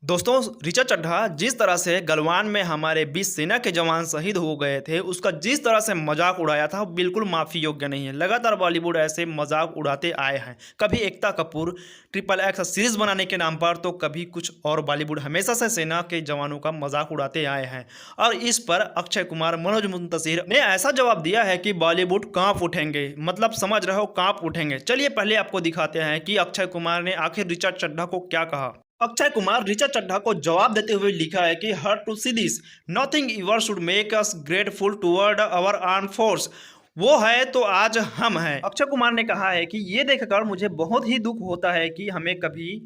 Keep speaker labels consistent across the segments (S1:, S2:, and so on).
S1: दोस्तों, ऋचा चड्ढा जिस तरह से गलवान में हमारे 20 सेना के जवान शहीद हो गए थे, उसका जिस तरह से मजाक उड़ाया था, वो बिल्कुल माफ़ी योग्य नहीं है। लगातार बॉलीवुड ऐसे मजाक उड़ाते आए हैं। कभी एकता कपूर XXX सीरीज़ बनाने के नाम पर, तो कभी कुछ और। बॉलीवुड हमेशा से सेना के जवानों का मजाक उड़ाते आए हैं और इस पर अक्षय कुमार, मनोज मुंतशिर ने ऐसा जवाब दिया है कि बॉलीवुड कांप उठेंगे। मतलब समझ रहे हो, कांप उठेंगे। चलिए पहले आपको दिखाते हैं कि अक्षय कुमार ने आखिर ऋचा चड्ढा को क्या कहा। अक्षय कुमार ऋचा चड्ढा को जवाब देते हुए लिखा है कि हर to see this, nothing ever should make us grateful toward our arm force. वो है तो आज हम हैं। अक्षय कुमार ने कहा है कि ये देखकर मुझे बहुत ही दुख होता है कि हमें कभी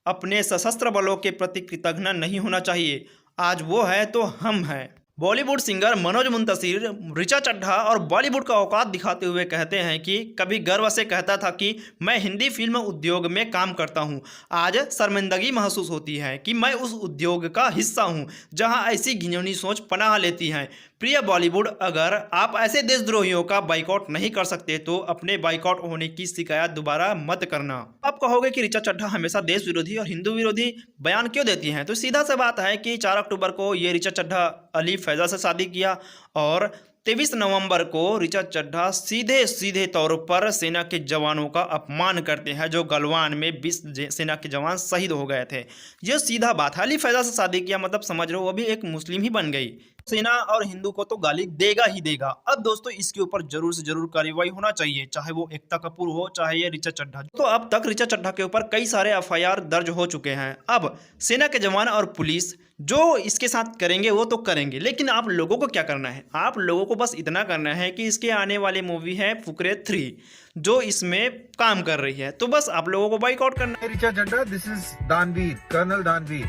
S1: अपने सशस्त्र बलों के प्रति कृतज्ञ नहीं होना चाहिए। आज वो है तो हम हैं। बॉलीवुड सिंगर मनोज मुंतशिर ऋचा चड्ढा और बॉलीवुड का औकात दिखाते हुए कहते हैं कि कभी गर्व से कहता था कि मैं हिंदी फिल्म उद्योग में काम करता हूं। आज शर्मिंदगी महसूस होती है कि मैं उस उद्योग का हिस्सा हूं जहां ऐसी घिनौनी सोच पनाह लेती है। प्रिय बॉलीवुड, अगर आप ऐसे देशद्रोहियों का बाइकआउट नहीं कर सकते तो अपने बाइकआउट होने की शिकायत दोबारा मत करना। आप कहोगे कि ऋचा चड्ढा हमेशा देश विरोधी और हिंदू विरोधी बयान क्यों देती हैं, तो सीधा सा बात है कि 4 अक्टूबर को ये ऋचा चड्ढा अली फैज़ा से शादी किया और 23 नवंबर को ऋचा चड्ढा सीधे सीधे तौर पर सेना के जवानों का अपमान करते हैं, जो गलवान में 20 सेना के जवान शहीद हो गए थे। ये सीधा बात है। अली फैज़ा से शादी किया मतलब समझ रहे हो, वो भी एक मुस्लिम ही बन गई। सेना और हिंदू को तो गाली देगा ही देगा। अब दोस्तों, इसके ऊपर जरूर से जरूर कार्रवाई होना चाहिए, चाहे वो एकता कपूर हो, चाहे ये ऋचा चड्ढा। तो अब तक ऋचा चड्ढा के ऊपर कई सारे FIR दर्ज हो चुके हैं। अब सेना के जवान और पुलिस जो इसके साथ करेंगे वो तो करेंगे, लेकिन आप लोगों को क्या करना है? आप लोगों को बस इतना करना है कि इसके आने वाली मूवी है फुकरे 3, जो इसमें काम कर रही है, तो बस आप लोगों को बाइकआउट करना है।
S2: ऋचा चड्ढा, दिस इज दानवीर, कर्नल दानवीर।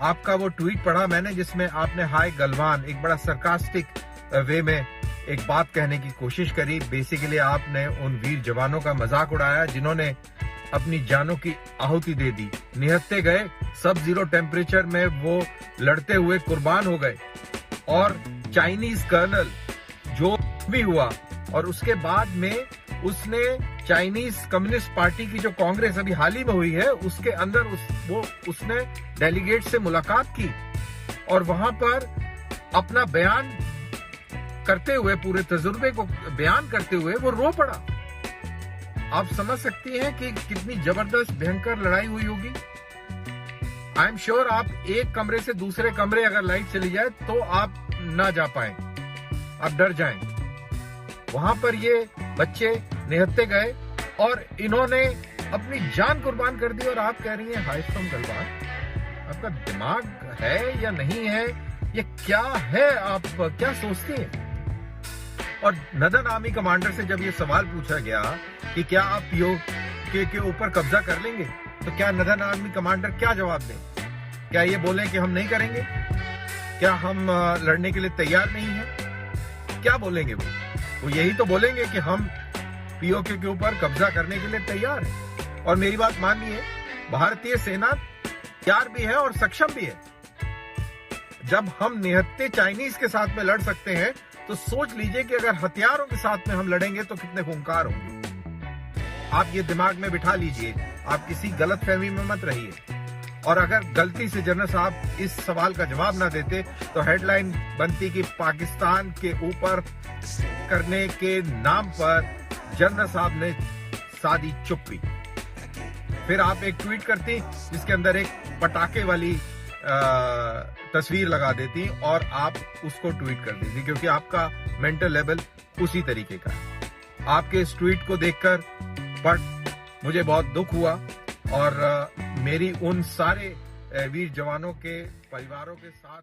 S2: आपका वो ट्वीट पढ़ा मैंने जिसमें आपने हाय गलवान एक बड़ा सरकास्टिक वे में एक बात कहने की कोशिश करी। बेसिकली आपने उन वीर जवानों का मजाक उड़ाया जिन्होंने अपनी जानों की आहुति दे दी, निहत्ते गए, सब जीरो टेम्परेचर में वो लड़ते हुए कुर्बान हो गए। और चाइनीज कर्नल जो भी हुआ, और उसके बाद में उसने चाइनीज कम्युनिस्ट पार्टी की जो कांग्रेस अभी हाल ही में हुई है उसके अंदर उसने डेलीगेट से मुलाकात की और वहां पर अपना बयान करते हुए, पूरे तजुर्बे को बयान करते हुए वो रो पड़ा। आप समझ सकती हैं कि कितनी जबरदस्त भयंकर लड़ाई हुई होगी। आई एम श्योर आप एक कमरे से दूसरे कमरे अगर लाइट चली जाए तो आप ना जा पाए, आप डर जाएं। वहां पर ये बच्चे निहत्ते गए और इन्होंने अपनी जान कुर्बान कर दी, और आप कह रही हैं हाय फ्रॉम गलवान। आपका दिमाग है या नहीं है? ये क्या है? आप क्या सोचती हैं? और नदन आर्मी कमांडर से जब ये सवाल पूछा गया कि क्या आप POK के ऊपर कब्जा कर लेंगे, तो क्या नदन आर्मी कमांडर क्या जवाब दें? क्या ये बोलें कि हम नहीं करेंगे? क्या हम लड़ने के लिए तैयार नहीं हैं? क्या बोलेंगे वो यही तो बोलेंगे कि हम POK के ऊपर कब्जा करने के लिए तैयार है। और मेरी बात मानिए, भारतीय सेना तैयार भी है और सक्षम भी है। जब हम निहत्ते चाइनीज के साथ में लड़ सकते हैं, तो सोच लीजिए कि अगर हथियारों के साथ में हम लड़ेंगे तो कितने खूंखार होंगे। आप ये दिमाग में बिठा लीजिए, आप किसी गलतफहमी में मत रहिए। और अगर गलती से जनरल साहब इस सवाल का जवाब ना देते तो हेडलाइन बनती कि पाकिस्तान के ऊपर करने के नाम पर जनरल साहब ने सादी चुप्पी। फिर आप एक ट्वीट करती जिसके अंदर एक पटाखे वाली तस्वीर लगा देती और आप उसको ट्वीट कर देती, क्योंकि आपका मेंटल लेवल उसी तरीके का है। आपके इस ट्वीट को देखकर बट मुझे बहुत दुख हुआ, और मेरी उन सारे वीर जवानों के परिवारों के साथ